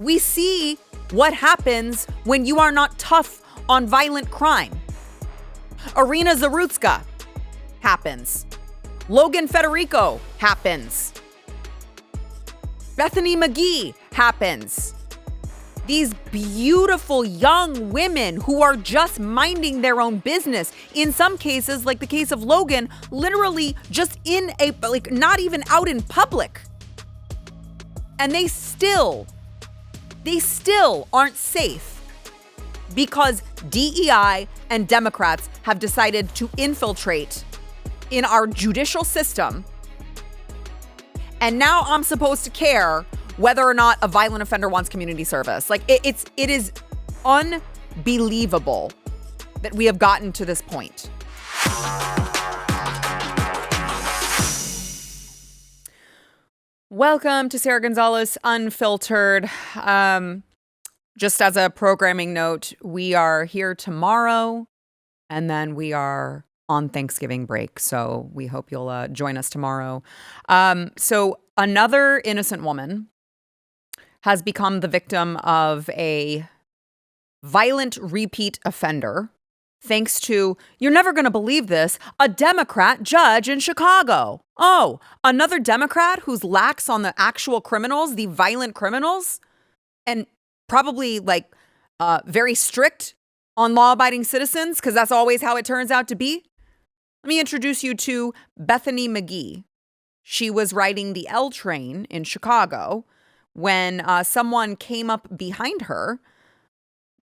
We see what happens when you are not tough on violent crime. Irina Zarutska happens. Logan Federico happens. Bethany McGee happens. These beautiful young women who are just minding their own business. In some cases, like the case of Logan, literally just not even out in public. And they still aren't safe because DEI and Democrats have decided to infiltrate in our judicial system. And now I'm supposed to care whether or not a violent offender wants community service. Like it is unbelievable that we have gotten to this point. Welcome to Sara Gonzales Unfiltered. Just as a programming note, we are here tomorrow and then we are on Thanksgiving break. So we hope you'll join us tomorrow. So another innocent woman has become the victim of a violent repeat offender, thanks to, you're never going to believe this, a Democrat judge in Chicago. Oh, another Democrat who's lax on the actual criminals, the violent criminals, and probably very strict on law-abiding citizens, because that's always how it turns out to be. Let me introduce you to Bethany McGee. She was riding the L train in Chicago when someone came up behind her.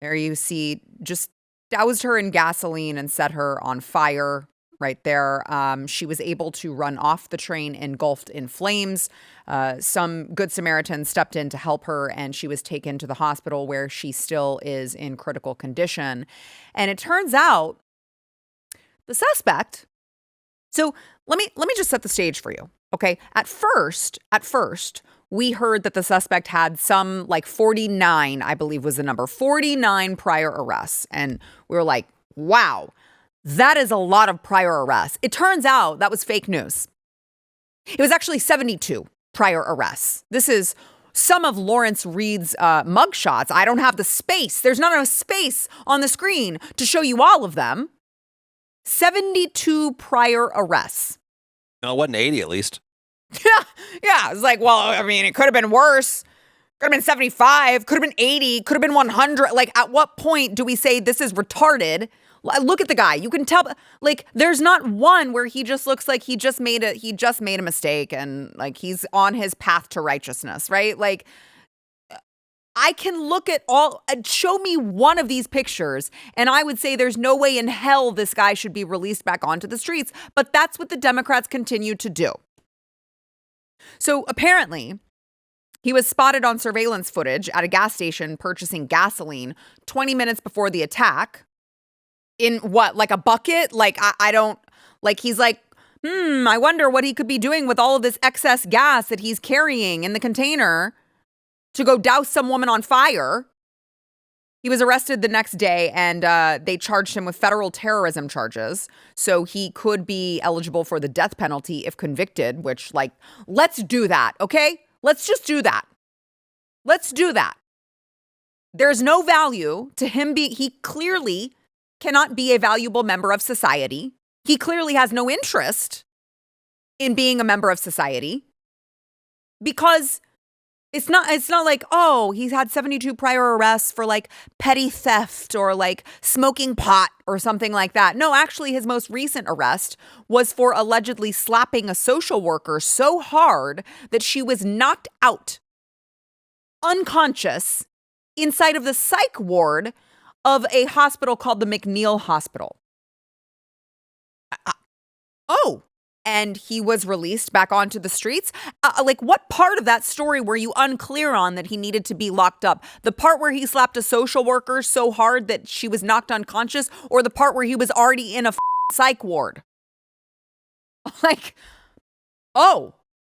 There you see, just doused her in gasoline and set her on fire right there. She was able to run off the train engulfed in flames. Some good Samaritans stepped in to help her, and she was taken to the hospital where she still is in critical condition. And it turns out the suspect. So let me just set the stage for you. Okay. At first, we heard that the suspect had some 49, I believe was the number, 49 prior arrests. And we were like, wow, that is a lot of prior arrests. It turns out that was fake news. It was actually 72 prior arrests. This is some of Lawrence Reed's mugshots. I don't have the space. There's not enough space on the screen to show you all of them. 72 prior arrests. No, it wasn't 80 at least. Yeah. It's like, well, I mean, it could have been worse. Could have been 75, could have been 80, could have been 100. At what point do we say this is retarded? Look at the guy. You can tell, there's not one where he just looks like he just made a mistake and he's on his path to righteousness, right? I can look at show me one of these pictures and I would say there's no way in hell this guy should be released back onto the streets. But that's what the Democrats continue to do. So apparently, he was spotted on surveillance footage at a gas station purchasing gasoline 20 minutes before the attack. In what, a bucket? He's I wonder what he could be doing with all of this excess gas that he's carrying in the container to go douse some woman on fire. He was arrested the next day and they charged him with federal terrorism charges. So he could be eligible for the death penalty if convicted, which let's do that. Okay. Let's just do that. Let's do that. There's no value to him he clearly cannot be a valuable member of society. He clearly has no interest in being a member of society because it's not oh, he's had 72 prior arrests for petty theft or smoking pot or something like that. No, actually his most recent arrest was for allegedly slapping a social worker so hard that she was knocked out, unconscious, inside of the psych ward of a hospital called the McNeil Hospital. And he was released back onto the streets. What part of that story were you unclear on that he needed to be locked up? The part where he slapped a social worker so hard that she was knocked unconscious, or the part where he was already in a psych ward?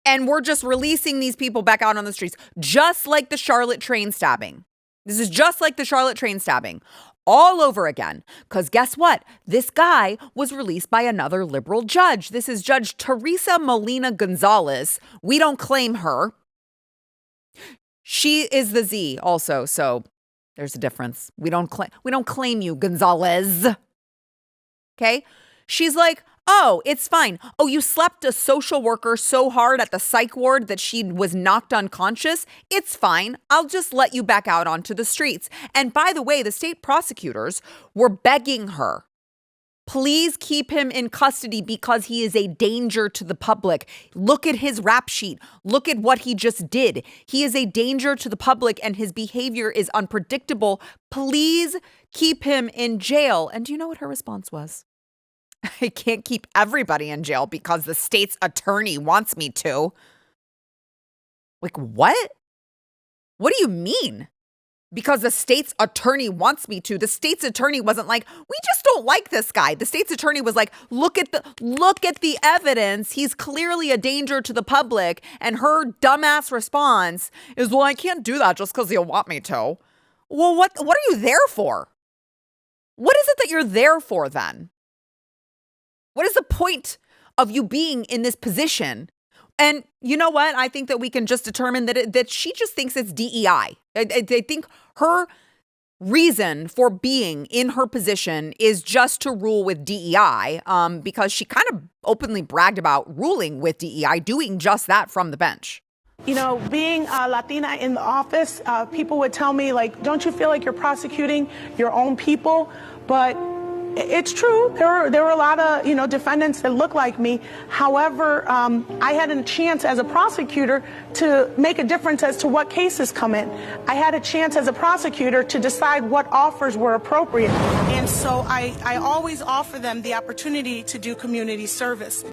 And we're just releasing these people back out on the streets, just like the Charlotte train stabbing. This is just like the Charlotte train stabbing. All over again. Because guess what? This guy was released by another liberal judge. This is Judge Teresa Molina Gonzalez. We don't claim her. She is the Z also, so there's a difference. We don't claim you, Gonzales. Okay? She's like, oh, it's fine. Oh, you slapped a social worker so hard at the psych ward that she was knocked unconscious? It's fine. I'll just let you back out onto the streets. And by the way, the state prosecutors were begging her, please keep him in custody because he is a danger to the public. Look at his rap sheet. Look at what he just did. He is a danger to the public and his behavior is unpredictable. Please keep him in jail. And do you know what her response was? I can't keep everybody in jail because the state's attorney wants me to. Like, what? What do you mean? Because the state's attorney wants me to. The state's attorney wasn't like, we just don't like this guy. The state's attorney was like, look at the evidence. He's clearly a danger to the public. And her dumbass response is, well, I can't do that just because you want me to. Well, what are you there for? What is it that you're there for then? What is the point of you being in this position? And you know what? I think that we can just determine that she just thinks it's DEI. I think her reason for being in her position is just to rule with DEI, because she kind of openly bragged about ruling with DEI, doing just that from the bench. You know, being a Latina in the office, people would tell me, like, don't you feel like you're prosecuting your own people? But it's true. There were a lot of, defendants that look like me. However, I had a chance as a prosecutor to make a difference as to what cases come in. I had a chance as a prosecutor to decide what offers were appropriate. And so I always offer them the opportunity to do community service.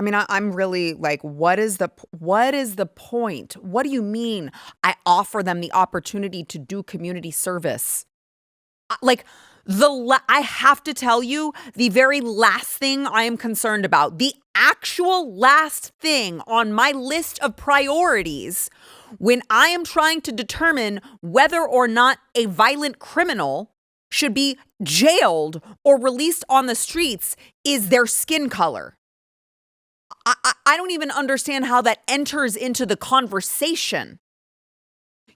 I mean, I'm really like, what is the point? What do you mean I offer them the opportunity to do community service? Like, I have to tell you, the very last thing I am concerned about, the actual last thing on my list of priorities when I am trying to determine whether or not a violent criminal should be jailed or released on the streets is their skin color. I don't even understand how that enters into the conversation.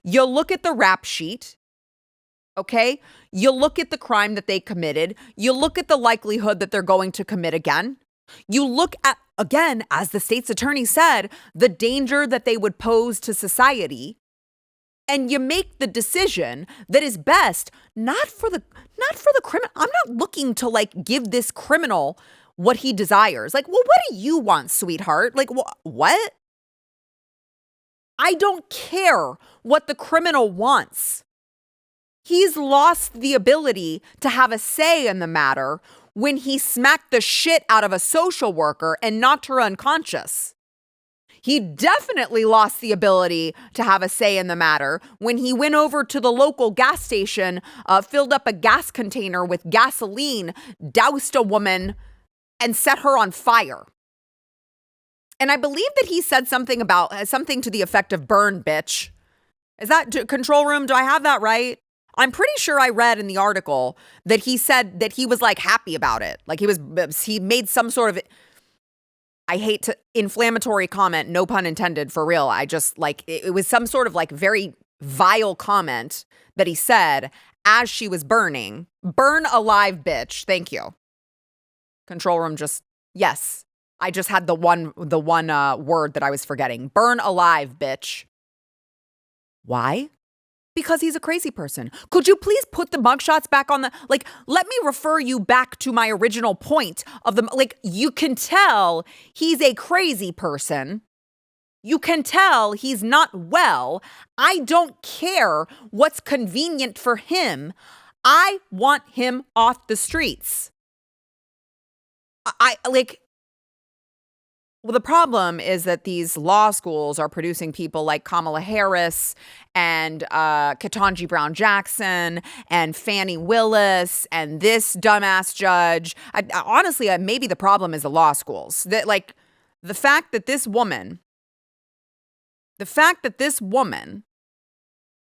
You look at the rap sheet, okay? You look at the crime that they committed. You look at the likelihood that they're going to commit again. You look at, again, as the state's attorney said, the danger that they would pose to society. And you make the decision that is best, not for the criminal. I'm not looking to give this criminal what he desires. Like, well, what do you want, sweetheart? Like, what? I don't care what the criminal wants. He's lost the ability to have a say in the matter when he smacked the shit out of a social worker and knocked her unconscious. He definitely lost the ability to have a say in the matter when he went over to the local gas station, filled up a gas container with gasoline, doused a woman, and set her on fire. And I believe that he said something to the effect of burn, bitch. Is that control room? Do I have that right? I'm pretty sure I read in the article that he said that he was happy about it. Like he made some sort of, I hate to inflammatory comment, no pun intended, for real. I just it was some sort of very vile comment that he said as she was burning. Burn alive, bitch. Thank you. Control room yes. I just had the one word that I was forgetting. Burn alive, bitch. Why? Because he's a crazy person. Could you please put the mugshots back on let me refer you back to my original point of you can tell he's a crazy person. You can tell he's not well. I don't care what's convenient for him. I want him off the streets. Well, the problem is that these law schools are producing people like Kamala Harris and Ketanji Brown Jackson and Fannie Willis and this dumbass judge. Honestly, maybe the problem is the law schools. That the fact that this woman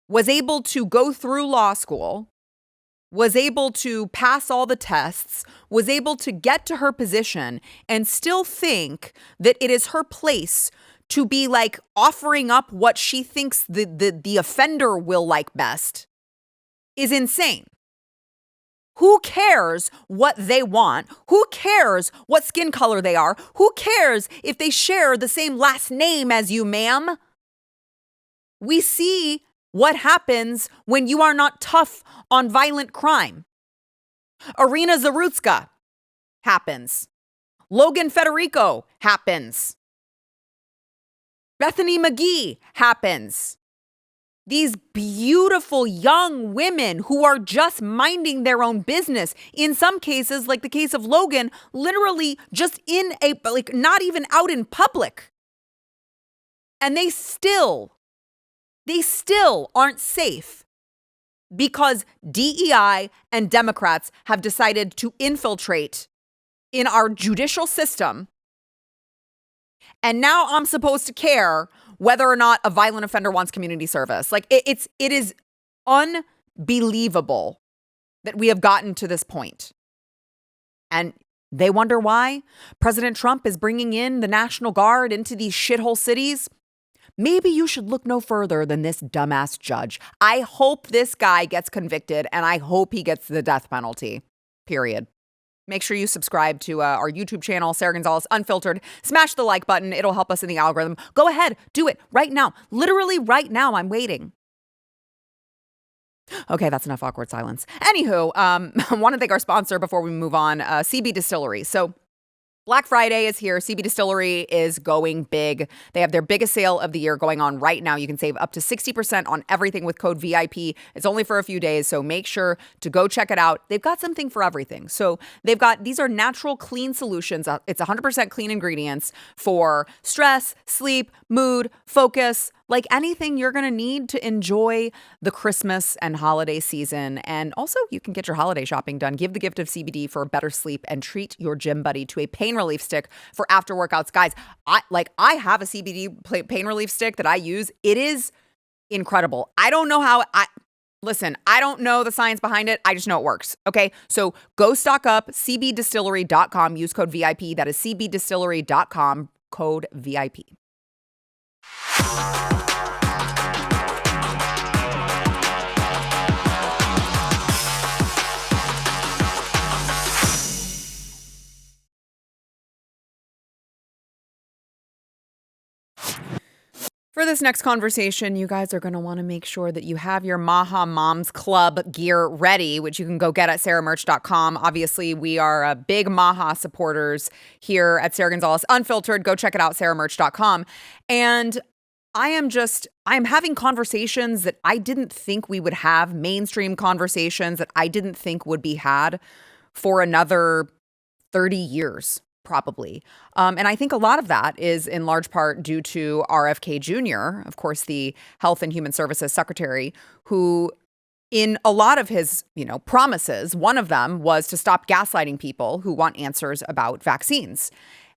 was able to go through law school, was able to pass all the tests, was able to get to her position and still think that it is her place to be like offering up what she thinks the offender will like best is insane. Who cares what they want? Who cares what skin color they are? Who cares if they share the same last name as you, ma'am? We see what happens when you are not tough on violent crime. Irina Zarutska happens. Logan Federico happens. Bethany McGee happens. These beautiful young women who are just minding their own business. In some cases, like the case of Logan, literally just in a, like not even out in public. And they still aren't safe because DEI and Democrats have decided to infiltrate in our judicial system. And now I'm supposed to care whether or not a violent offender wants community service. Like it is unbelievable that we have gotten to this point. And they wonder why President Trump is bringing in the National Guard into these shithole cities. Maybe you should look no further than this dumbass judge. I hope this guy gets convicted and I hope he gets the death penalty, period. Make sure you subscribe to our YouTube channel, Sara Gonzales Unfiltered. Smash the like button. It'll help us in the algorithm. Go ahead. Do it right now. Literally right now. I'm waiting. Okay, that's enough awkward silence. Anywho, I want to thank our sponsor before we move on, CBDistillery. So Black Friday is here. CBDistillery is going big. They have their biggest sale of the year going on right now. You can save up to 60% on everything with code VIP. It's only for a few days, so make sure to go check it out. They've got something for everything. So these are natural, clean solutions. It's 100% clean ingredients for stress, sleep, mood, focus, like anything you're going to need to enjoy the Christmas and holiday season. And also, you can get your holiday shopping done. Give the gift of CBD for better sleep and treat your gym buddy to a pain relief stick for after workouts. Guys, I have a CBD pain relief stick that I use. It is incredible. I don't know how I don't know the science behind it. I just know it works. Okay. So go stock up, CBDistillery.com. Use code VIP. That is CBDistillery.com, code VIP. For this next conversation, you guys are going to want to make sure that you have your Maha Moms Club gear ready, which you can go get at saramerch.com. Obviously, we are big Maha supporters here at Sara Gonzales Unfiltered. Go check it out, saramerch.com. And I'm having conversations that I didn't think we would have, mainstream conversations that I didn't think would be had for another 30 years. Probably. And I think a lot of that is in large part due to RFK Jr., of course, the Health and Human Services Secretary, who in a lot of his, promises, one of them was to stop gaslighting people who want answers about vaccines.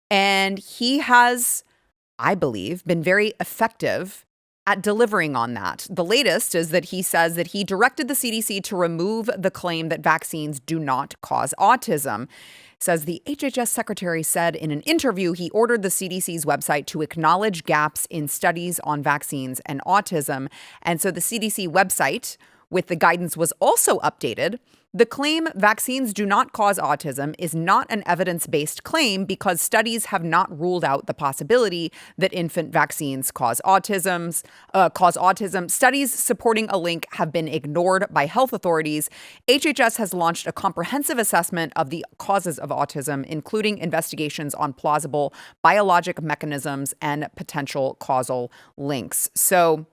And he has, I believe, been very effective at delivering on that. The latest is that he says that he directed the CDC to remove the claim that vaccines do not cause autism. Says the HHS secretary said in an interview he ordered the CDC's website to acknowledge gaps in studies on vaccines and autism. And so the CDC website with the guidance was also updated. The claim vaccines do not cause autism is not an evidence-based claim because studies have not ruled out the possibility that infant vaccines cause autism. Studies supporting a link have been ignored by health authorities. HHS has launched a comprehensive assessment of the causes of autism, including investigations on plausible biologic mechanisms and potential causal links. So,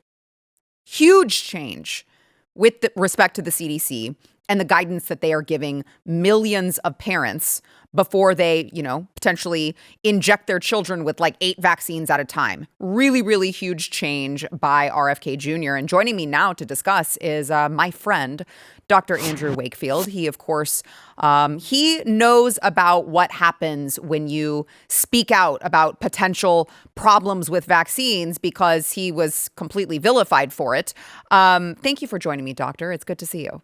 huge change with respect to the CDC and the guidance that they are giving millions of parents before they, potentially inject their children with like 8 vaccines at a time. Really, really huge change by RFK Jr. And joining me now to discuss is my friend, Dr. Andrew Wakefield. He, of course, he knows about what happens when you speak out about potential problems with vaccines because he was completely vilified for it. Thank you for joining me, Doctor. It's good to see you.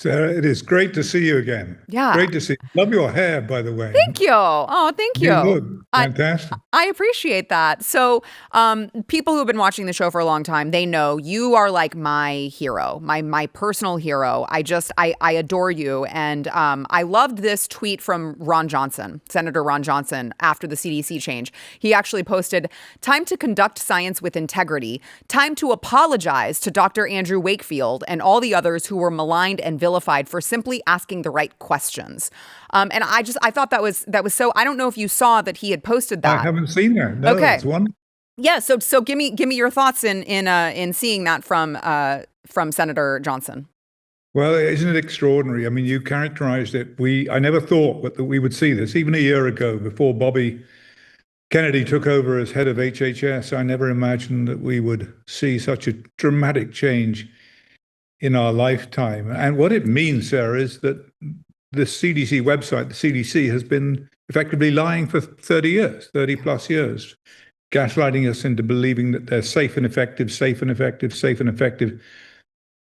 Sarah, it is great to see you again. Yeah. Great to see you. Love your hair, by the way. Thank you. Oh, thank you. You look fantastic. I appreciate that. So, people who have been watching the show for a long time, they know you are like my hero, my personal hero. I adore you. And I loved this tweet from Ron Johnson, Senator Ron Johnson, after the CDC change. He actually posted, "Time to conduct science with integrity. Time to apologize to Dr. Andrew Wakefield and all the others who were maligned and vilified for simply asking the right questions." And I thought that was so. I don't know if you saw that he had posted that. I haven't seen that. No, Okay. that's one. Yeah. So give me your thoughts in seeing that from Senator Johnson. Well, isn't it extraordinary? I mean, you characterized it. I never thought that we would see this. Even a year ago, before Bobby Kennedy took over as head of HHS, I never imagined that we would see such a dramatic change in our lifetime. And what it means, Sarah, is that the CDC website, the CDC, has been effectively lying for 30 plus years, gaslighting us into believing that they're safe and effective, safe and effective, safe and effective.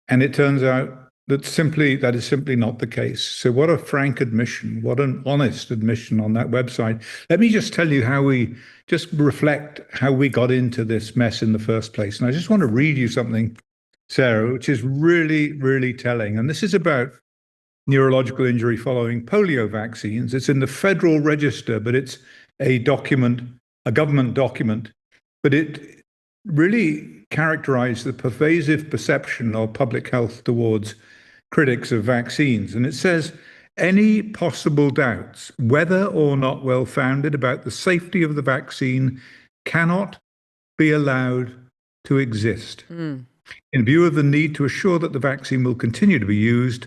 And it turns out that is simply not the case. So what a frank admission, what an honest admission on that website. Let me just tell you reflect how we got into this mess in the first place. And I just want to read you something, Sarah, which is really, really telling. And this is about neurological injury following polio vaccines. It's in the Federal Register, but it's a government document. But it really characterized the pervasive perception of public health towards critics of vaccines. And it says, any possible doubts, whether or not well-founded, about the safety of the vaccine cannot be allowed to exist. In view of the need to assure that the vaccine will continue to be used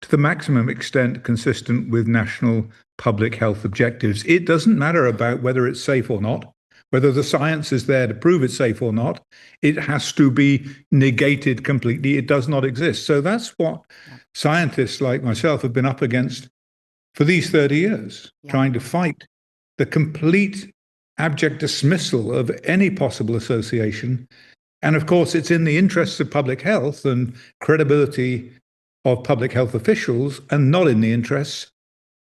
to the maximum extent consistent with national public health objectives. It doesn't matter about whether it's safe or not, whether the science is there to prove it's safe or not. It has to be negated completely. It does not exist. So that's what scientists like myself have been up against for these 30 years, trying to fight the complete abject dismissal of any possible association. And of course, it's in the interests of public health and credibility of public health officials, and not in the interests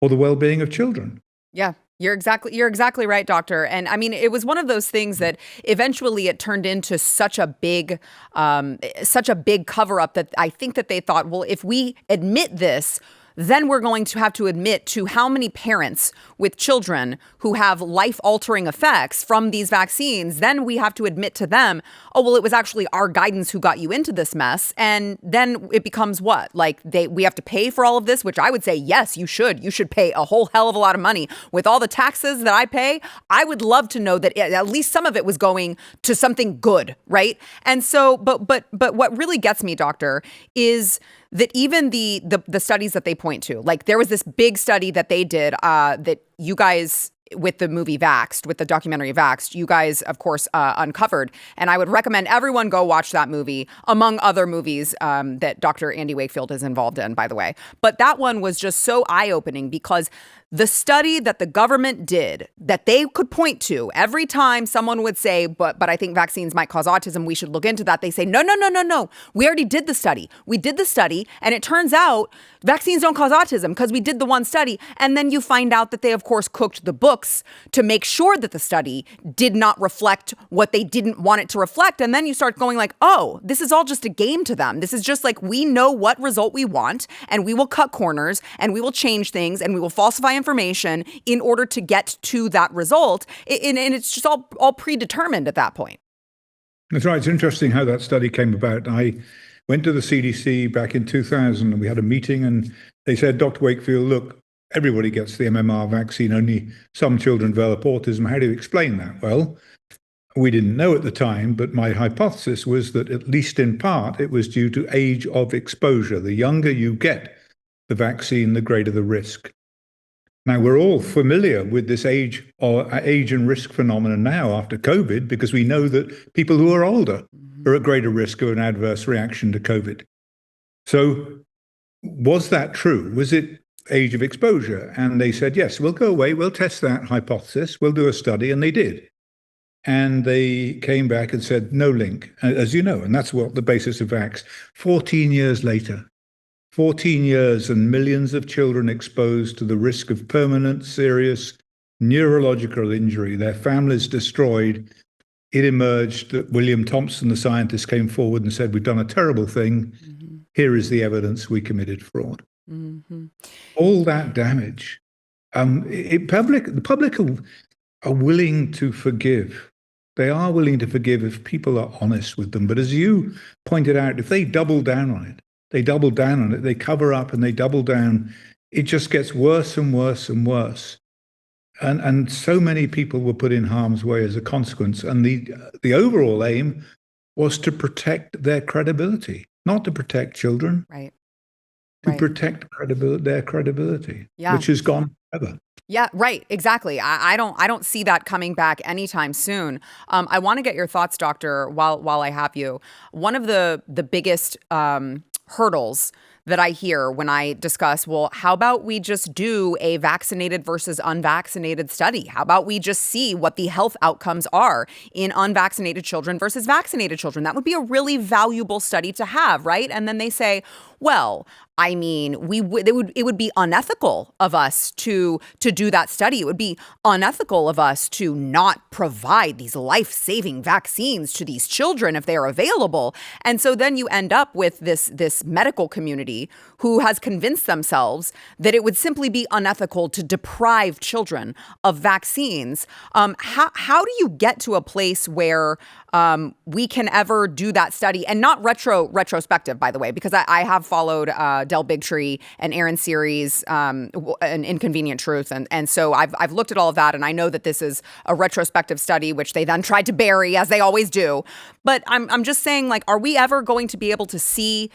or the well-being of children. Yeah. You're exactly right, doctor. And I mean, it was one of those things that eventually it turned into such a big cover up that I think that they thought, well, if we admit this, then we're going to have to admit to how many parents with children who have life-altering effects from these vaccines. Then we have to admit to them, oh, well, it was actually our guidance who got you into this mess. And then it becomes what? Like we have to pay for all of this, which I would say, yes, you should. You should pay a whole hell of a lot of money. With all the taxes that I pay, I would love to know that at least some of it was going to something good, right? And so, but what really gets me, doctor, is that even the studies that they point to, like there was this big study that they did that you guys, with the movie Vaxxed, with the documentary Vaxxed, you guys, of course, uncovered. And I would recommend everyone go watch that movie, among other movies that Dr. Andy Wakefield is involved in, by the way. But that one was just so eye-opening because the study that the government did that they could point to every time someone would say, but I think vaccines might cause autism, we should look into that. They say, no. We already did the study. We did the study. And it turns out vaccines don't cause autism because we did the one study. And then you find out that they, of course, cooked the books to make sure that the study did not reflect what they didn't want it to reflect. And then you start going like, oh, this is all just a game to them. This is just like, we know what result we want and we will cut corners and we will change things and we will falsify information in order to get to that result. And it's just all predetermined at that point. That's right. It's interesting how that study came about. I went to the CDC back in 2000 and we had a meeting and they said, Dr. Wakefield, look, everybody gets the MMR vaccine, only some children develop autism. How do you explain that? Well, we didn't know at the time, but my hypothesis was that at least in part, it was due to age of exposure. The younger you get the vaccine, the greater the risk. Now, we're all familiar with this age and risk phenomenon now after COVID, because we know that people who are older are at greater risk of an adverse reaction to COVID. So was that true? Was it age of exposure? And they said, yes, we'll go away. We'll test that hypothesis. We'll do a study. And they did. And they came back and said, no link, as you know, and that's what the basis of Vax. 14 years later, 14 years and millions of children exposed to the risk of permanent, serious neurological injury, their families destroyed. It emerged that William Thompson, the scientist, came forward and said, we've done a terrible thing. Mm-hmm. Here is the evidence we committed fraud. Mm-hmm. All that damage. The public are willing to forgive. They are willing to forgive if people are honest with them. But as you pointed out, if they double down on it, they cover up and they double down, it just gets worse and worse and worse. And so many people were put in harm's way as a consequence. And the overall aim was to protect their credibility, not to protect children. Right. To protect their credibility, which is gone forever. Yeah, right. Exactly. I don't see that coming back anytime soon. I want to get your thoughts, Doctor, while I have you. One of the biggest hurdles that I hear when I discuss, well, how about we just do a vaccinated versus unvaccinated study? How about we just see what the health outcomes are in unvaccinated children versus vaccinated children? That would be a really valuable study to have, right? And then they say, well, I mean, it would be unethical of us to do that study. It would be unethical of us to not provide these life-saving vaccines to these children if they are available. And so then you end up with this medical community who has convinced themselves that it would simply be unethical to deprive children of vaccines. How do you get to a place where we can ever do that study, and not retrospective, by the way, because I have followed Del Bigtree and Aaron Series, an Inconvenient Truth, and so I've looked at all of that, and I know that this is a retrospective study, which they then tried to bury, as they always do. But I'm just saying, like, are we ever going to be able to see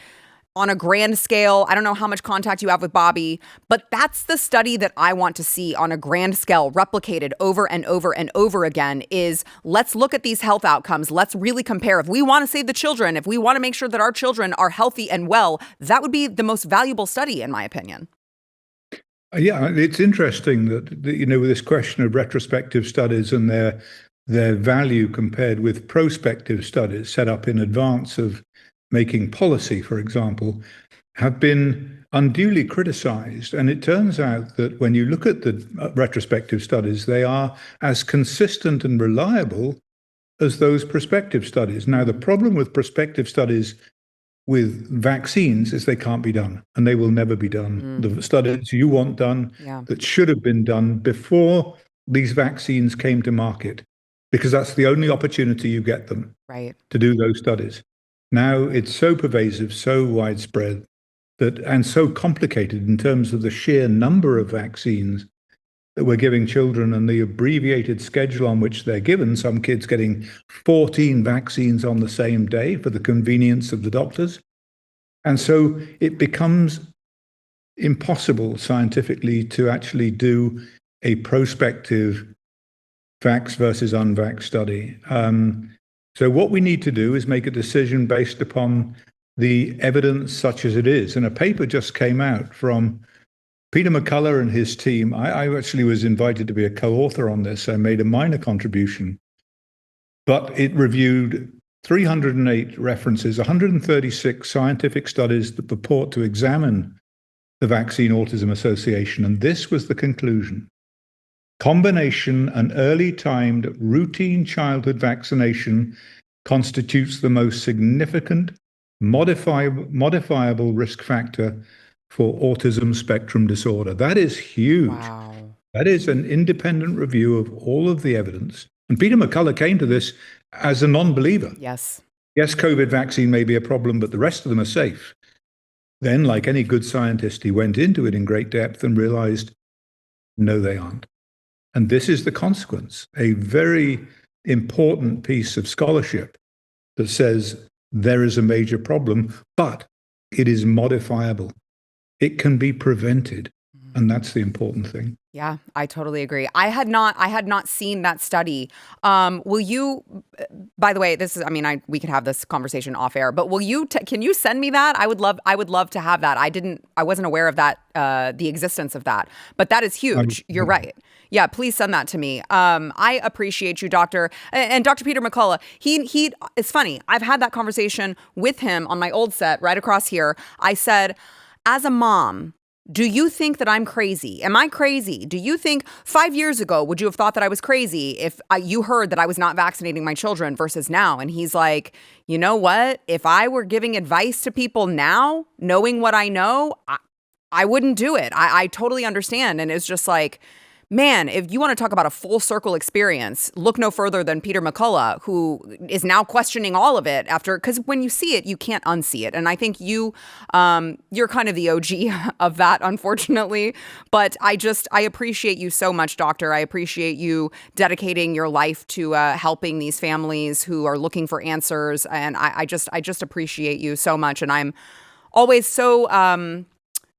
on a grand scale? I don't know how much contact you have with Bobby, but that's the study that I want to see on a grand scale, replicated over and over and over again, is let's look at these health outcomes. Let's really compare. If we want to save the children, if we want to make sure that our children are healthy and well, that would be the most valuable study, in my opinion. Yeah, it's interesting that with this question of retrospective studies and their value compared with prospective studies set up in advance of making policy, for example, have been unduly criticized. And it turns out that when you look at the retrospective studies, they are as consistent and reliable as those prospective studies. Now, the problem with prospective studies with vaccines is they can't be done, and they will never be done. The studies you want done that should have been done before these vaccines came to market, because that's the only opportunity you get them to do those studies. Now it's so pervasive, so widespread, and so complicated in terms of the sheer number of vaccines that we're giving children and the abbreviated schedule on which they're given. Some kids getting 14 vaccines on the same day for the convenience of the doctors. And so it becomes impossible scientifically to actually do a prospective vax versus unvax study. So what we need to do is make a decision based upon the evidence such as it is. And a paper just came out from Peter McCullough and his team. I actually was invited to be a co-author on this. I made a minor contribution, but it reviewed 308 references, 136 scientific studies that purport to examine the Vaccine Autism Association. And this was the conclusion. Combination and early timed routine childhood vaccination constitutes the most significant modifiable risk factor for autism spectrum disorder. That is huge. Wow. That is an independent review of all of the evidence. And Peter McCullough came to this as a non-believer. Yes, COVID vaccine may be a problem, but the rest of them are safe. Then, like any good scientist, he went into it in great depth and realized, no, they aren't. And this is the consequence, a very important piece of scholarship that says there is a major problem, but it is modifiable. It can be prevented. And that's the important thing. Yeah, I totally agree. I had not seen that study. Will you, by the way, we could have this conversation off air, but will you, can you send me that? I would love to have that. I wasn't aware of that, the existence of that, but that is huge. You're right. Yeah, please send that to me. I appreciate you, Doctor. And Dr. Peter McCullough, he, it's funny. I've had that conversation with him on my old set right across here. I said, as a mom, do you think that I'm crazy? Am I crazy? Do you think 5 years ago, would you have thought that I was crazy if you heard that I was not vaccinating my children versus now? And he's like, you know what? If I were giving advice to people now, knowing what I know, I wouldn't do it. I totally understand. And it's just like, man, if you want to talk about a full circle experience, look no further than Peter McCullough, who is now questioning all of it because when you see it, you can't unsee it. And I think you're kind of the OG of that, unfortunately. But I appreciate you so much, Doctor. I appreciate you dedicating your life to helping these families who are looking for answers. And I just appreciate you so much. And I'm always so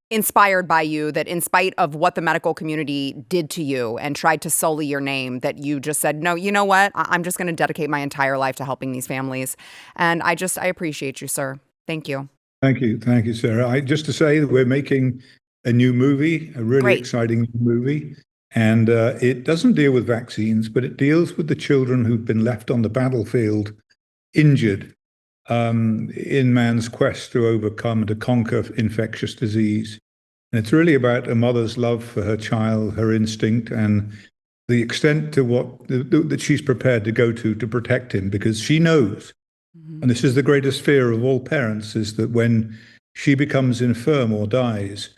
inspired by you that in spite of what the medical community did to you and tried to sully your name, that you just said, no, you know what? I'm just going to dedicate my entire life to helping these families. And I appreciate you, sir. Thank you. Thank you. Thank you, Sarah. Just to say that we're making a new movie, a really exciting movie. And it doesn't deal with vaccines, but it deals with the children who've been left on the battlefield injured in man's quest to overcome and to conquer infectious disease. And it's really about a mother's love for her child, her instinct, and the extent to what that she's prepared to go to protect him, because she knows, and this is the greatest fear of all parents, is that when she becomes infirm or dies,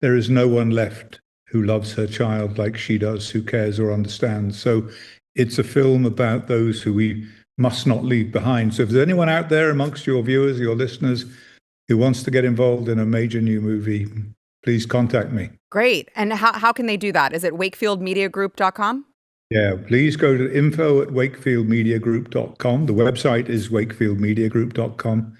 there is no one left who loves her child like she does, who cares or understands. So it's a film about those who we must not leave behind. So if there's anyone out there amongst your viewers, your listeners, who wants to get involved in a major new movie, please contact me. Great. And how can they do that? Is it wakefieldmediagroup.com? Yeah, please go to info@wakefieldmediagroup.com. The website is wakefieldmediagroup.com.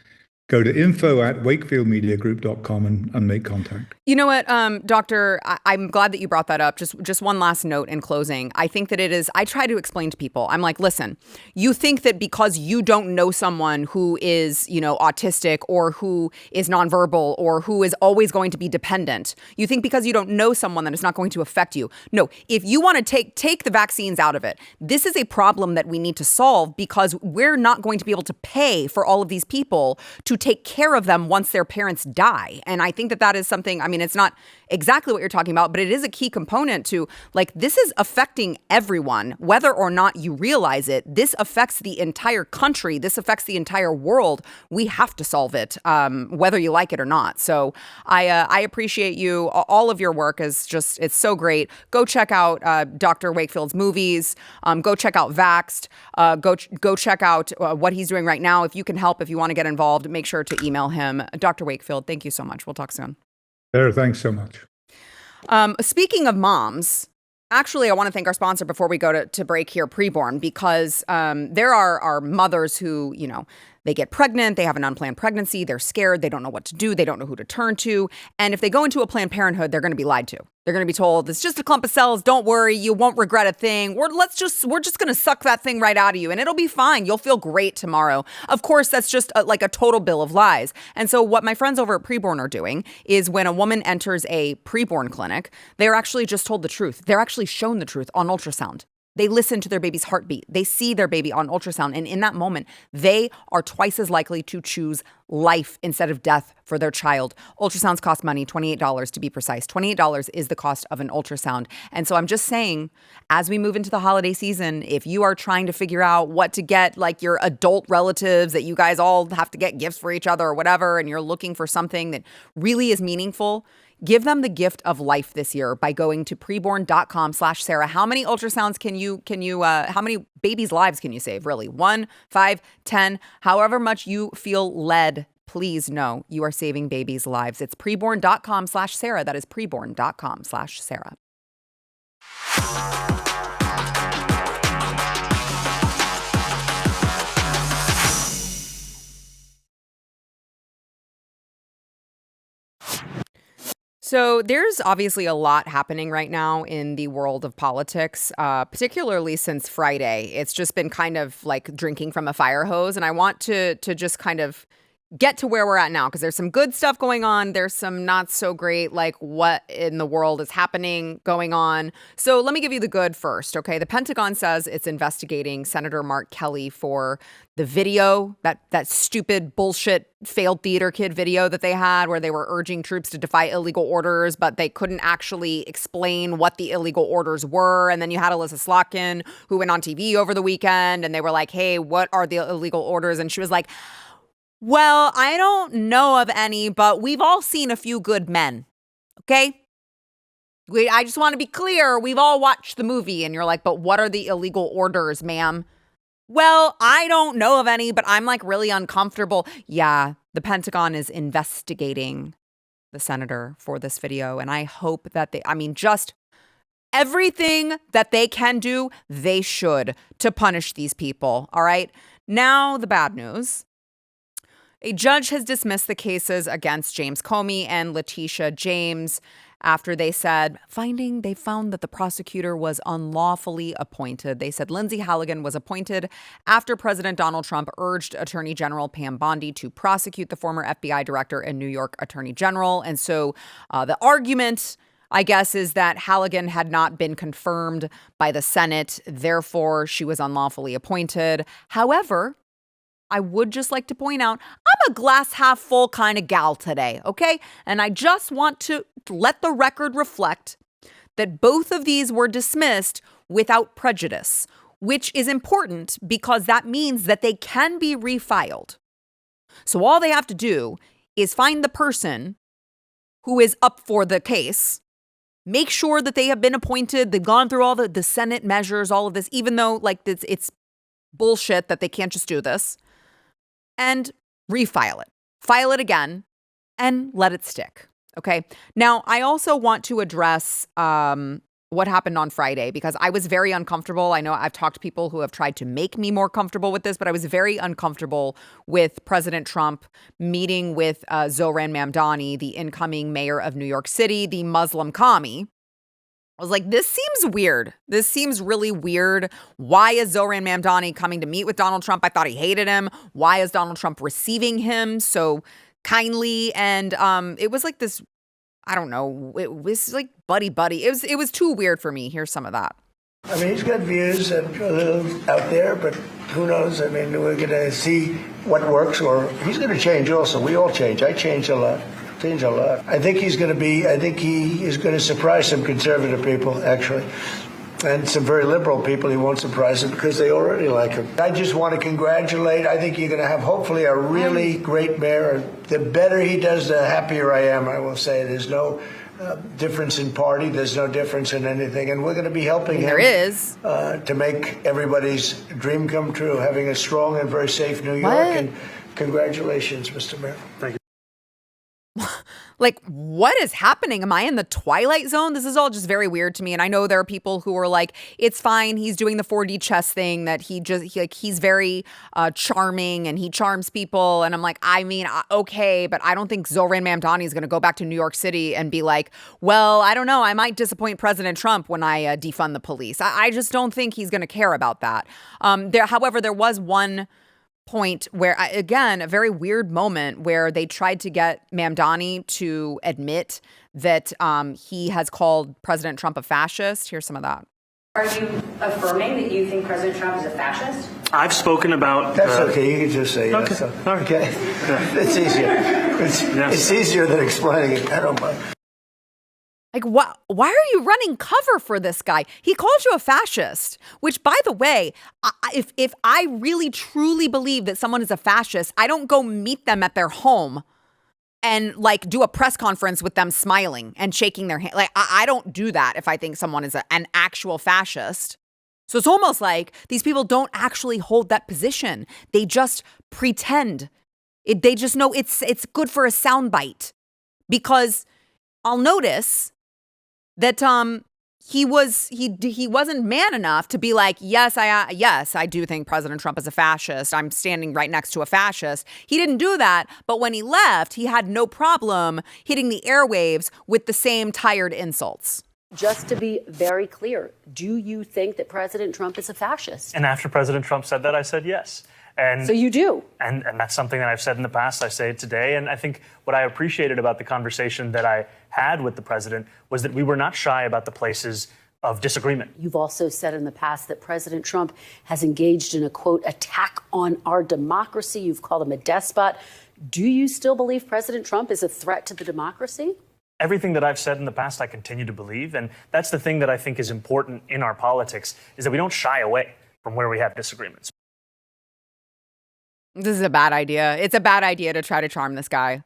Go to info@wakefieldmediagroup.com and make contact. You know what, Doctor, I'm glad that you brought that up. Just one last note in closing. I think that I try to explain to people, I'm like, listen, you think that because you don't know someone who is, autistic or who is nonverbal or who is always going to be dependent, you think because you don't know someone that it's not going to affect you. No, if you want to take the vaccines out of it, this is a problem that we need to solve because we're not going to be able to pay for all of these people to take care of them once their parents die. And I think that is something, it's not exactly what you're talking about, but it is a key component to, this is affecting everyone, whether or not you realize it. This affects the entire country. This affects the entire world. We have to solve it, whether you like it or not. So I appreciate you. All of your work is it's so great. Go check out Dr. Wakefield's movies. Go check out Vaxxed. Go check out what he's doing right now. If you can help, if you want to get involved, make sure to email him. Dr. Wakefield, thank you so much. We'll talk soon. Sarah, thanks so much. Speaking of moms, actually, I want to thank our sponsor before we go to break here, PreBorn, because there are mothers who, they get pregnant, they have an unplanned pregnancy, they're scared, they don't know what to do, they don't know who to turn to. And if they go into a Planned Parenthood, they're going to be lied to. They're going to be told, it's just a clump of cells, don't worry, you won't regret a thing. We're just going to suck that thing right out of you and it'll be fine. You'll feel great tomorrow. Of course, that's just a total bill of lies. And so what my friends over at PreBorn are doing is when a woman enters a preborn clinic, they're actually just told the truth. They're actually shown the truth on ultrasound. They listen to their baby's heartbeat. They see their baby on ultrasound. And in that moment, they are twice as likely to choose life instead of death for their child. Ultrasounds cost money, $28 to be precise. $28 is the cost of an ultrasound. And so I'm just saying, as we move into the holiday season, if you are trying to figure out what to get, your adult relatives that you guys all have to get gifts for each other or whatever, and you're looking for something that really is meaningful, give them the gift of life this year by going to preborn.com/Sarah. How many ultrasounds how many babies' lives can you save, really? 1, 5, 10, however much you feel led, please know you are saving babies' lives. It's preborn.com/Sarah. That is preborn.com/Sarah. So there's obviously a lot happening right now in the world of politics, particularly since Friday. It's just been kind of like drinking from a fire hose. And I want to just kind of get to where we're at now, because there's some good stuff going on. There's some not so great, like what in the world is happening going on. So let me give you the good first, okay? The Pentagon says it's investigating Senator Mark Kelly for the video, that stupid bullshit failed theater kid video that they had where they were urging troops to defy illegal orders, but they couldn't actually explain what the illegal orders were. And then you had Alyssa Slotkin, who went on TV over the weekend, and they were like, hey, what are the illegal orders? And she was like, well, I don't know of any, but we've all seen a few good men, okay? I just want to be clear. We've all watched the movie. And you're like, but what are the illegal orders, ma'am? Well, I don't know of any, but I'm like really uncomfortable. Yeah, the Pentagon is investigating the senator for this video. And I hope that just everything that they can do, they should to punish these people. All right. Now, the bad news. A judge has dismissed the cases against James Comey and Letitia James after they found that the prosecutor was unlawfully appointed. They said Lindsay Halligan was appointed after President Donald Trump urged Attorney General Pam Bondi to prosecute the former FBI director and New York Attorney General. And so the argument, I guess, is that Halligan had not been confirmed by the Senate. Therefore, she was unlawfully appointed. However, I would just like to point out, I'm a glass half full kind of gal today, okay? And I just want to let the record reflect that both of these were dismissed without prejudice, which is important because that means that they can be refiled. So all they have to do is find the person who is up for the case, make sure that they have been appointed, they've gone through all the Senate measures, all of this, even though like it's bullshit that they can't just do this, and refile it, file it again, and let it stick. Okay. Now, I also want to address what happened on Friday because I was very uncomfortable. I know I've talked to people who have tried to make me more comfortable with this, but I was very uncomfortable with President Trump meeting with Zohran Mamdani, the incoming mayor of New York City, the Muslim commie. I was like, this seems weird. This seems really weird. Why is Zohran Mamdani coming to meet with Donald Trump? I thought he hated him. Why is Donald Trump receiving him so kindly? And it was like this, I don't know, it was like buddy. It was too weird for me. Here's some of that. I mean, he's got views that are a little out there, but who knows? I mean, we're going to see what works, or he's going to change also. We all change. I change a lot. I think he is going to surprise some conservative people, actually. And some very liberal people he won't surprise them because they already like him. I just want to congratulate. I think you're going to have hopefully a really great mayor. The better he does, the happier I am, I will say. There's no difference in party. There's no difference in anything. And we're going to be helping him. There is. To make everybody's dream come true, having a strong and very safe New York. What? And congratulations, Mr. Mayor. Thank you. Like, what is happening? Am I in the Twilight Zone? This is all just very weird to me. And I know there are people who are like, it's fine. He's doing the 4D chess thing that he's very charming and he charms people. And I'm like, I mean, okay, but I don't think Zohran Mamdani is going to go back to New York City and be like, well, I don't know. I might disappoint President Trump when I defund the police. I just don't think he's going to care about that. However, there was one point where, again, a very weird moment where they tried to get Mamdani to admit that he has called President Trump a fascist. Here's some of that. Are you affirming that you think President Trump is a fascist? I've spoken about... That's okay. You can just say yes. Okay. It's easier. It's easier than explaining it. I don't mind. Like, why are you running cover for this guy? He called you a fascist, which, by the way, if I really truly believe that someone is a fascist, I don't go meet them at their home and like do a press conference with them smiling and shaking their hand. Like, I don't do that if I think someone is an actual fascist. So it's almost like these people don't actually hold that position. They just pretend. They just know it's good for a soundbite. Because I'll notice that he wasn't man enough to be like, yes, I do think President Trump is a fascist. I'm standing right next to a fascist. He didn't do that. But when he left, he had no problem hitting the airwaves with the same tired insults. Just to be very clear, do you think that President Trump is a fascist? And after President Trump said that, I said yes. And so you do. And that's something that I've said in the past. I say it today. And I think what I appreciated about the conversation that I had with the president was that we were not shy about the places of disagreement. You've also said in the past that President Trump has engaged in a, quote, attack on our democracy. You've called him a despot. Do you still believe President Trump is a threat to the democracy? Everything that I've said in the past, I continue to believe. And that's the thing that I think is important in our politics, is that we don't shy away from where we have disagreements. This is a bad idea. It's a bad idea to try to charm this guy.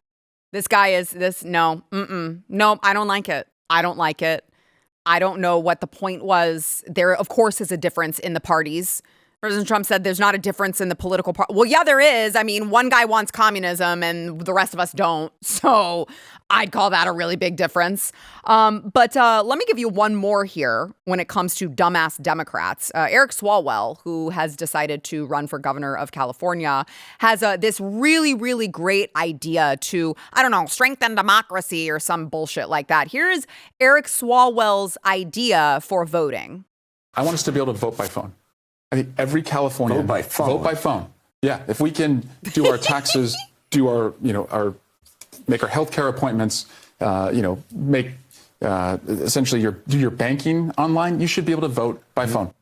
This guy is this. No, no, I don't like it. I don't like it. I don't know what the point was. There, of course, is a difference in the parties. President Trump said there's not a difference in the political party. Well, yeah, there is. I mean, one guy wants communism and the rest of us don't. So I'd call that a really big difference. But let me give you one more here when it comes to dumbass Democrats. Eric Swalwell, who has decided to run for governor of California, has this really, really great idea to, I don't know, strengthen democracy or some bullshit like that. Here's Eric Swalwell's idea for voting. I want us to be able to vote by phone. I think every Californian vote by phone. Vote by phone. Yeah, if we can do our taxes, do our make our healthcare appointments, make essentially do your banking online, you should be able to vote by phone.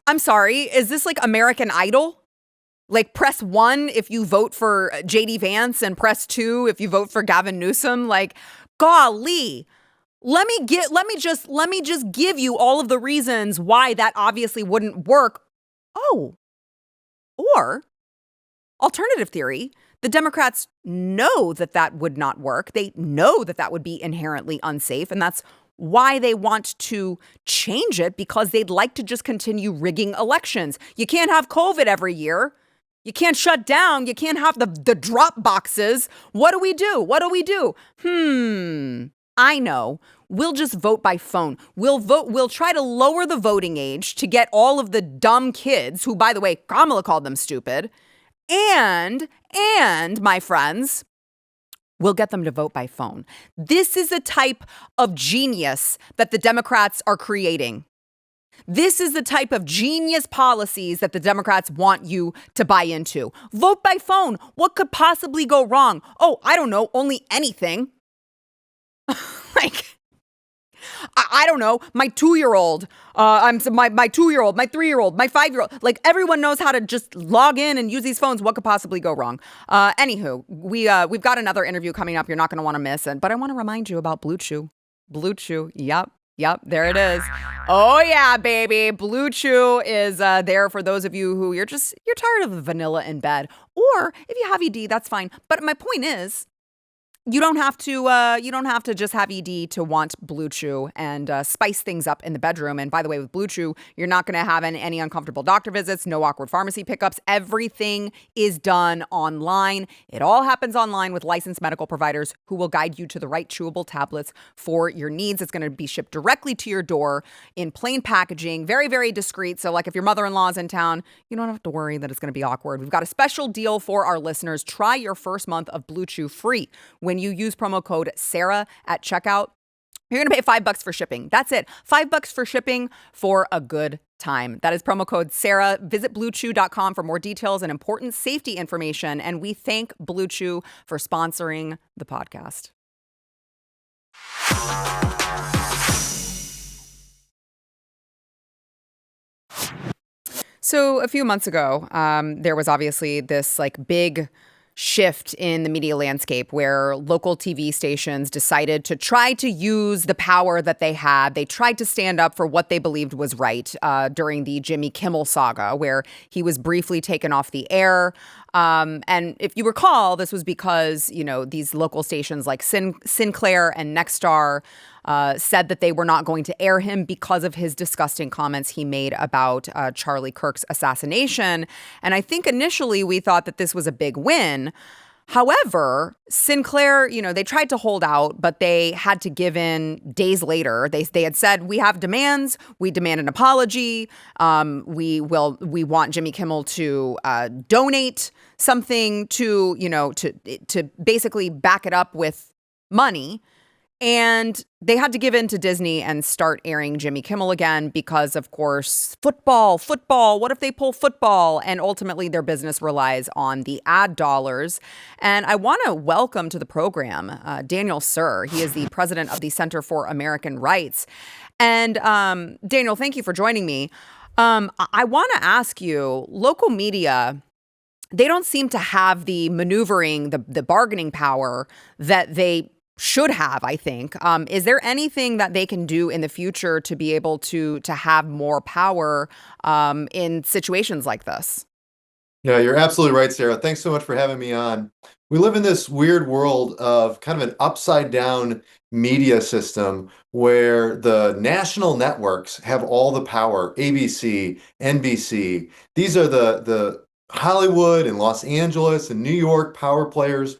I'm sorry, is this like American Idol? Like press 1 if you vote for JD Vance and press 2 if you vote for Gavin Newsom? Like, golly. Let me just give you all of the reasons why that obviously wouldn't work. Oh, or alternative theory, the Democrats know that that would not work. They know that that would be inherently unsafe. And that's why they want to change it, because they'd like to just continue rigging elections. You can't have COVID every year. You can't shut down. You can't have the drop boxes. What do we do? I know. We'll just vote by phone. We'll try to lower the voting age to get all of the dumb kids, who, by the way, Kamala called them stupid. And my friends, we'll get them to vote by phone. This is the type of genius that the Democrats are creating. This is the type of genius policies that the Democrats want you to buy into. Vote by phone. What could possibly go wrong? Oh, I don't know. Only anything. I don't know, my 2-year-old, my 2-year-old, my 3-year-old, my 5-year-old, like everyone knows how to just log in and use these phones. What could possibly go wrong? Anywho, we've got another interview coming up. You're not going to want to miss it, but I want to remind you about BlueChew. BlueChew. Yep, there it is. Oh yeah, baby. BlueChew is there for those of you who you're tired of the vanilla in bed, or if you have ED, that's fine. But my point is, you don't have to just have ED to want BlueChew and spice things up in the bedroom. And by the way, with BlueChew, you're not going to have any uncomfortable doctor visits, no awkward pharmacy pickups. Everything is done online. It all happens online with licensed medical providers who will guide you to the right chewable tablets for your needs. It's going to be shipped directly to your door in plain packaging, very, very discreet. So like if your mother-in-law is in town, you don't have to worry that it's going to be awkward. We've got a special deal for our listeners. Try your first month of BlueChew free when you use promo code Sarah at checkout. You're going to pay $5 for shipping. That's it. $5 for shipping for a good time. That is promo code Sarah. Visit BlueChew.com for more details and important safety information. And we thank BlueChew for sponsoring the podcast. So a few months ago, there was obviously this big shift in the media landscape where local TV stations decided to try to use the power that they had. They tried to stand up for what they believed was right during the Jimmy Kimmel saga, where he was briefly taken off the air. And if you recall, this was because, these local stations like Sinclair and Nexstar said that they were not going to air him because of his disgusting comments he made about Charlie Kirk's assassination. And I think initially we thought that this was a big win. However, Sinclair, they tried to hold out, but they had to give in days later. They had said, we have demands. We demand an apology. We want Jimmy Kimmel to donate something to basically back it up with money. And they had to give in to Disney and start airing Jimmy Kimmel again because, of course, football. What if they pull football? And ultimately, their business relies on the ad dollars. And I want to welcome to the program Daniel Sir. He is the president of the Center for American Rights. And Daniel, thank you for joining me. I want to ask you, local media, they don't seem to have the maneuvering, the bargaining power that they should have, I think. Is there anything that they can do in the future to be able to have more power in situations like this? Yeah, you're absolutely right, Sarah. Thanks so much for having me on. We live in this weird world of kind of an upside down media system where the national networks have all the power. ABC, NBC. These are the Hollywood and Los Angeles and New York power players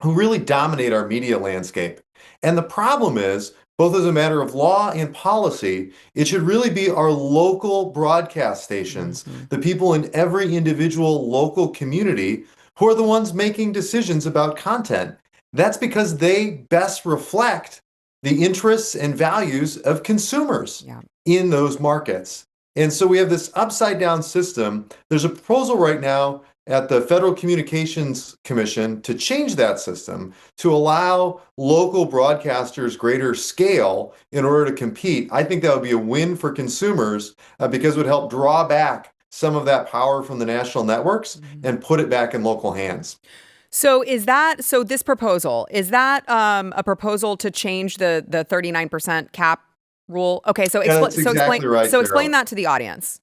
who really dominate our media landscape. And the problem is, both as a matter of law and policy, it should really be our local broadcast stations, the people in every individual local community who are the ones making decisions about content. That's because they best reflect the interests and values of consumers in those markets. And so we have this upside down system. There's a proposal right now at the Federal Communications Commission to change that system to allow local broadcasters greater scale in order to compete. I think that would be a win for consumers because it would help draw back some of that power from the national networks and put it back in local hands. So this proposal, is that a proposal to change the 39% cap rule? Okay, so explain that to the audience.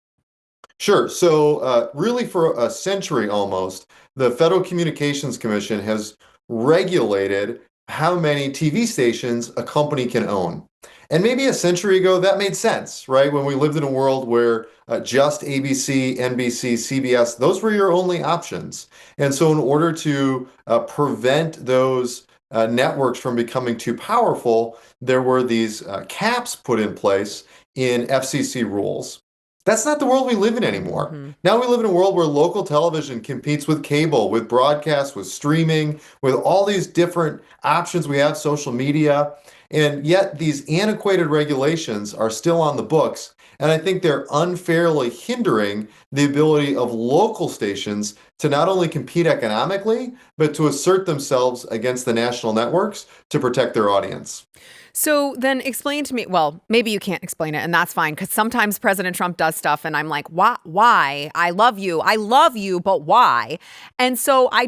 Sure. So really for a century almost, the Federal Communications Commission has regulated how many TV stations a company can own. And maybe a century ago, that made sense, right? When we lived in a world where just ABC, NBC, CBS, those were your only options. And so in order to prevent those networks from becoming too powerful, there were these caps put in place in FCC rules. That's not the world we live in anymore. Now we live in a world where local television competes with cable, with broadcast, with streaming, with all these different options we have, social media. And yet these antiquated regulations are still on the books. And I think they're unfairly hindering the ability of local stations to not only compete economically, but to assert themselves against the national networks to protect their audience. So then explain to me, well, maybe you can't explain it, and that's fine, because sometimes President Trump does stuff and I'm like, why? I love you, but why? And so I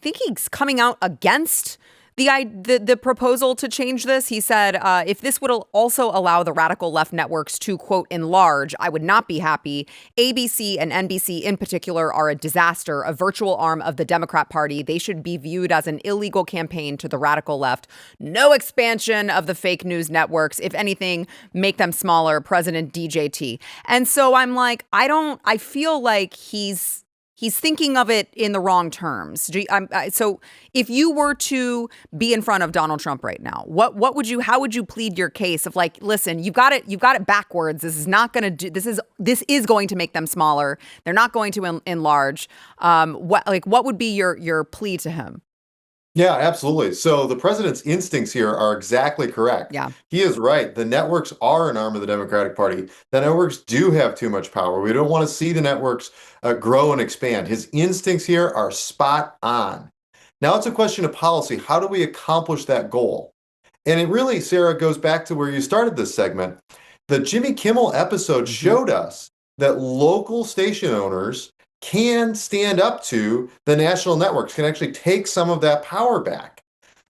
think he's coming out against the proposal to change this. He said, if this would also allow the radical left networks to, quote, enlarge, I would not be happy. ABC and NBC in particular are a disaster, a virtual arm of the Democrat Party. They should be viewed as an illegal campaign to the radical left. No expansion of the fake news networks. If anything, make them smaller. President DJT. And so I'm like, I feel like he's thinking of it in the wrong terms. So if you were to be in front of Donald Trump right now, how would you plead your case of like, listen, you've got it backwards. This is going to make them smaller. They're not going to enlarge. What would be your plea to him? Yeah, absolutely. So the president's instincts here are exactly correct. Yeah. He is right. The networks are an arm of the Democratic Party. The networks do have too much power. We don't want to see the networks grow and expand. His instincts here are spot on. Now it's a question of policy. How do we accomplish that goal? And it really, Sarah, goes back to where you started this segment. The Jimmy Kimmel episode showed us that local station owners can stand up to the national networks, can actually take some of that power back.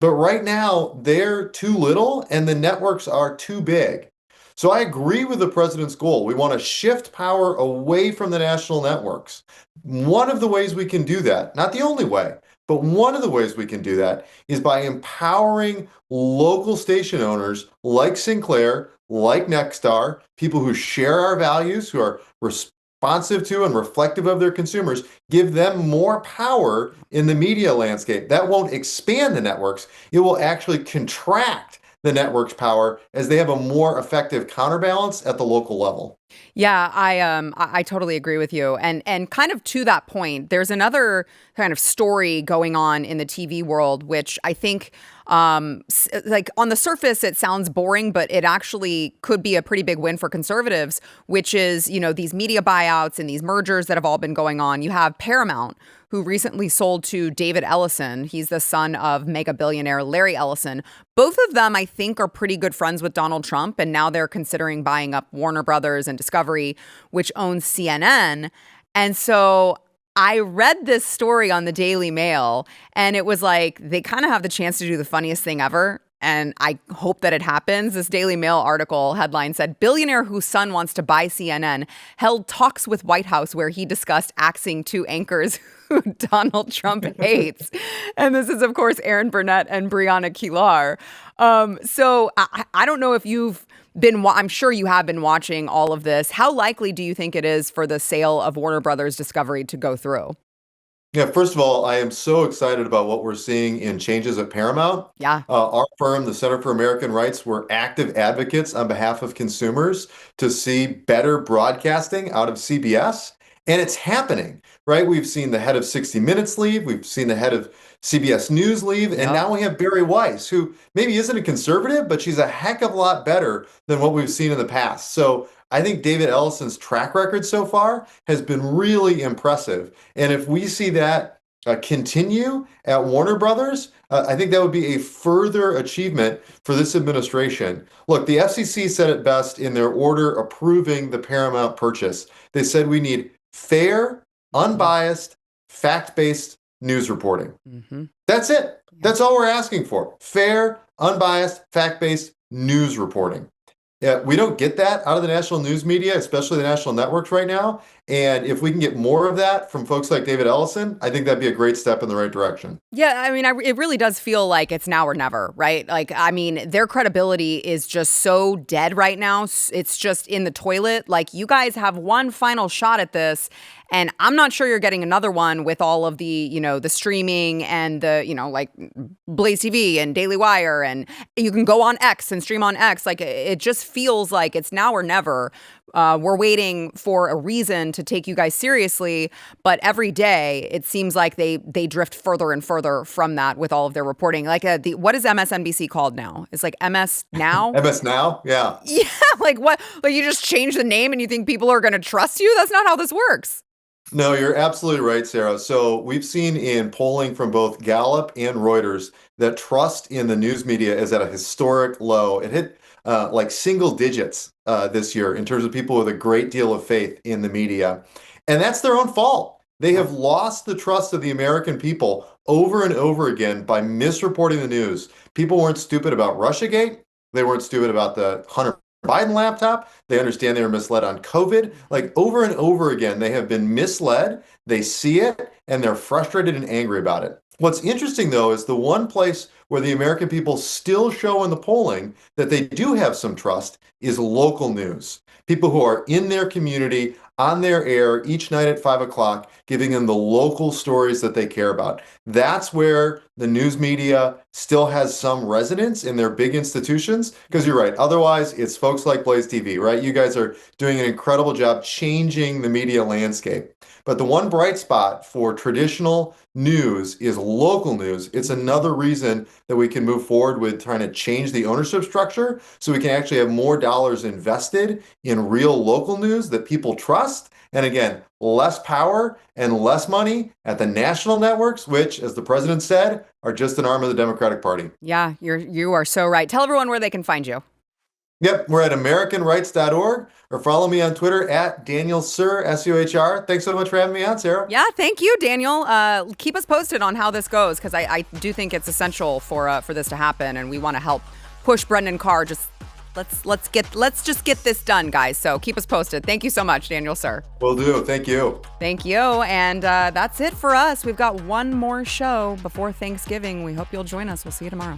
But right now, they're too little and the networks are too big. So I agree with the president's goal. We want to shift power away from the national networks. One of the ways we can do that, not the only way, but one of the ways we can do that is by empowering local station owners like Sinclair, like Nexstar, people who share our values, who are responsive to and reflective of their consumers, give them more power in the media landscape. That won't expand the networks. It will actually contract the network's power as they have a more effective counterbalance at the local level. Yeah, I totally agree with you. And kind of to that point, there's another kind of story going on in the TV world, which I think like on the surface, it sounds boring, but it actually could be a pretty big win for conservatives, which is, you know, these media buyouts and these mergers that have all been going on. You have Paramount, who recently sold to David Ellison. He's the son of mega billionaire Larry Ellison. Both of them, I think, are pretty good friends with Donald Trump, and now they're considering buying up Warner Brothers and Discovery, which owns CNN. And so I read this story on the Daily Mail, and it was like they kind of have the chance to do the funniest thing ever. And I hope that it happens. This Daily Mail article headline said, billionaire whose son wants to buy CNN held talks with White House where he discussed axing two anchors who Donald Trump hates. And this is, of course, Aaron Burnett and Brianna Kilar. So I don't know if you've been, I'm sure you have been watching all of this. How likely do you think it is for the sale of Warner Brothers Discovery to go through? Yeah, first of all, I am so excited about what we're seeing in changes at Paramount. Yeah. Our firm, the Center for American Rights, we're active advocates on behalf of consumers to see better broadcasting out of CBS. And it's happening, right? We've seen the head of 60 Minutes leave. We've seen the head of CBS News leave. And now we have Bari Weiss, who maybe isn't a conservative, but she's a heck of a lot better than what we've seen in the past. So I think David Ellison's track record so far has been really impressive. And if we see that continue at Warner Brothers, I think that would be a further achievement for this administration. Look, the FCC said it best in their order approving the Paramount purchase. They said we need fair, unbiased, fact-based news reporting. That's it. That's all we're asking for. Fair, unbiased, fact-based news reporting. Yeah, we don't get that out of the national news media, especially the national networks right now. And if we can get more of that from folks like David Ellison, I think that'd be a great step in the right direction. Yeah, I mean, it really does feel like it's now or never, right? Like, I mean, their credibility is just so dead right now. It's just in the toilet. Like, you guys have one final shot at this, and I'm not sure you're getting another one with all of the, you know, the streaming and the, you know, like BlazeTV and Daily Wire, and you can go on X and stream on X. Like, it just feels like it's now or never. We're waiting for a reason to take you guys seriously, but every day it seems like they drift further and further from that with all of their reporting. Like, what is MSNBC called now? It's like MS Now? MS Now? Yeah. Yeah, like what? Like you just change the name and you think people are going to trust you? That's not how this works. No, you're absolutely right, Sarah. So we've seen in polling from both Gallup and Reuters that trust in the news media is at a historic low. It hit like single digits this year in terms of people with a great deal of faith in the media. And that's their own fault. They have lost the trust of the American people over and over again by misreporting the news. People weren't stupid about Russiagate. They weren't stupid about the Hunter Biden laptop. They understand they were misled on COVID. Like over and over again, they have been misled. They see it and they're frustrated and angry about it. What's interesting, though, is the one place where the American people still show in the polling that they do have some trust is local news. People who are in their community, on their air each night at 5 o'clock, giving them the local stories that they care about. That's where the news media still has some resonance in their big institutions. Because you're right, otherwise it's folks like BlazeTV, right? You guys are doing an incredible job changing the media landscape. But the one bright spot for traditional news is local news. It's another reason that we can move forward with trying to change the ownership structure so we can actually have more dollars invested in real local news that people trust. And again, less power and less money at the national networks, which, as the president said, are just an arm of the Democratic Party. Yeah, you are so right. Tell everyone where they can find you. Yep, we're at AmericanRights.org or follow me on Twitter at DanielSur, S-U-H-R. Thanks so much for having me on, Sarah. Yeah, thank you, Daniel. Keep us posted on how this goes because I do think it's essential for this to happen, and we want to help push Brendan Carr. Just let's just get this done, guys. So keep us posted. Thank you so much, Daniel Sir. Will do. Thank you. Thank you. And that's it for us. We've got one more show before Thanksgiving. We hope you'll join us. We'll see you tomorrow.